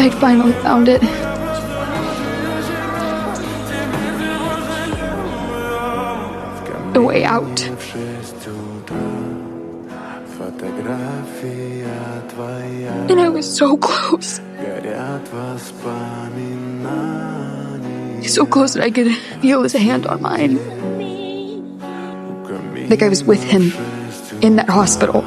I finally found it. The way out. And I was so close. So close that I could feel his hand on mine. Like I was with him in that hospital.